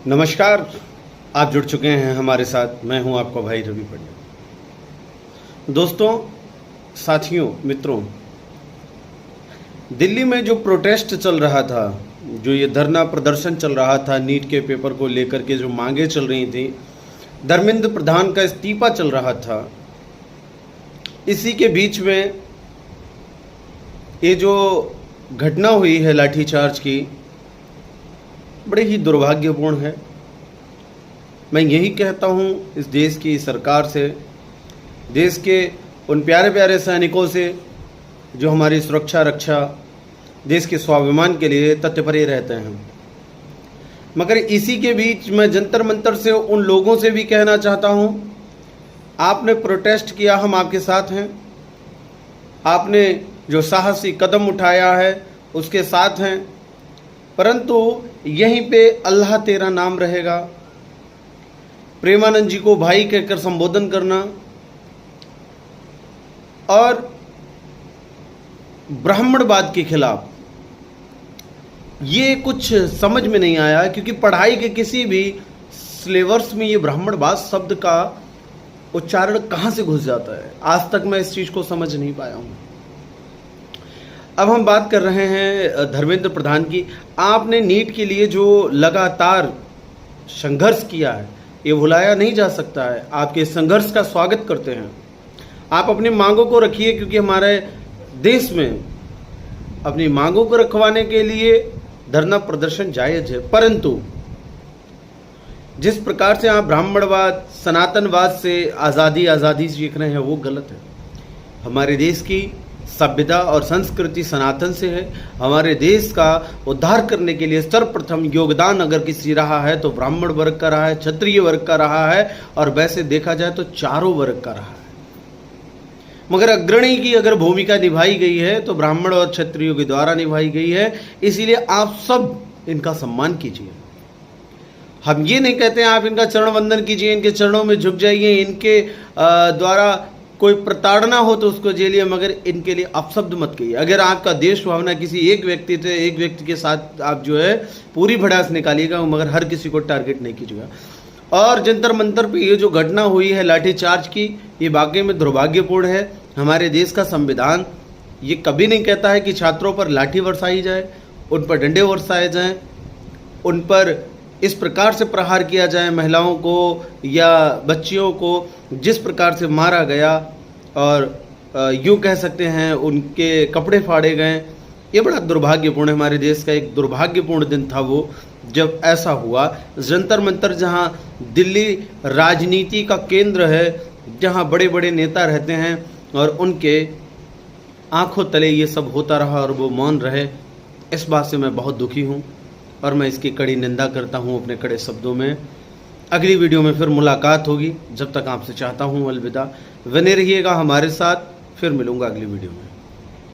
नमस्कार, आप जुड़ चुके हैं हमारे साथ। मैं हूं आपका भाई रवि पंडित। दोस्तों, साथियों, मित्रों, दिल्ली में जो प्रोटेस्ट चल रहा था, जो ये धरना प्रदर्शन चल रहा था, नीट के पेपर को लेकर के जो मांगे चल रही थी, धर्मेंद्र प्रधान का इस्तीफा चल रहा था, इसी के बीच में ये जो घटना हुई है लाठीचार्ज की, बड़े ही दुर्भाग्यपूर्ण है। मैं यही कहता हूँ इस देश की सरकार से, देश के उन प्यारे प्यारे सैनिकों से जो हमारी सुरक्षा रक्षा, देश के स्वाभिमान के लिए तत्परे रहते हैं। मगर इसी के बीच मैं जंतर मंतर से उन लोगों से भी कहना चाहता हूँ, आपने प्रोटेस्ट किया, हम आपके साथ हैं। आपने जो साहसी कदम उठाया है उसके साथ हैं, परंतु यहीं पे अल्लाह तेरा नाम रहेगा। प्रेमानंद जी को भाई कहकर संबोधन करना और ब्राह्मणवाद के खिलाफ, ये कुछ समझ में नहीं आया, क्योंकि पढ़ाई के किसी भी सिलेबस में ये ब्राह्मणवाद शब्द का उच्चारण कहाँ से घुस जाता है, आज तक मैं इस चीज को समझ नहीं पाया हूँ। अब हम बात कर रहे हैं धर्मेंद्र प्रधान की। आपने नीट के लिए जो लगातार संघर्ष किया है, ये भुलाया नहीं जा सकता है। आपके संघर्ष का स्वागत करते हैं। आप अपनी मांगों को रखिए, क्योंकि हमारे देश में अपनी मांगों को रखवाने के लिए धरना प्रदर्शन जायज है, परंतु जिस प्रकार से आप ब्राह्मणवाद, सनातनवाद से आज़ादी सीख रहे हैं, वो गलत है। हमारे देश की सभ्यता और संस्कृति सनातन से है। हमारे देश का उद्धार करने के लिए सर्वप्रथम योगदान अगर किसी रहा है तो ब्राह्मण वर्ग का रहा है, क्षत्रिय वर्ग का रहा है, और वैसे देखा जाए तो चारों वर्ग का रहा है। मगर अग्रणी की अगर भूमिका निभाई गई है तो ब्राह्मण और क्षत्रियों के द्वारा निभाई गई है। इसीलिए आप सब इनका सम्मान कीजिए। हम ये नहीं कहते हैं आप इनका चरण वंदन कीजिए, इनके चरणों में झुक जाइए, इनके द्वारा कोई प्रताड़ना हो तो उसको झेलिए, मगर इनके लिए अपशब्द मत कहिए। अगर आपका देश भावना किसी एक व्यक्ति के साथ आप जो है पूरी भड़ास निकालिएगा, मगर हर किसी को टारगेट नहीं कीजिएगा। और जंतर मंतर पे ये जो घटना हुई है लाठीचार्ज की, ये वाकई में दुर्भाग्यपूर्ण है। हमारे देश का संविधान ये कभी नहीं कहता है कि छात्रों पर लाठी बरसाई जाए, उन पर डंडे बरसाए जाएं, उन पर इस प्रकार से प्रहार किया जाए, महिलाओं को या बच्चियों को जिस प्रकार से मारा गया, और यूँ कह सकते हैं उनके कपड़े फाड़े गए। ये बड़ा दुर्भाग्यपूर्ण है। हमारे देश का एक दुर्भाग्यपूर्ण दिन था वो, जब ऐसा हुआ। जंतर मंतर, जहाँ दिल्ली राजनीति का केंद्र है, जहाँ बड़े बड़े नेता रहते हैं, और उनके आंखों तले ये सब होता रहा और वो मौन रहे, इस बात से मैं बहुत दुखी हूँ और मैं इसकी कड़ी निंदा करता हूँ अपने कड़े शब्दों में। अगली वीडियो में फिर मुलाकात होगी। जब तक आपसे चाहता हूँ अलविदा। बने रहिएगा हमारे साथ, फिर मिलूंगा अगली वीडियो में।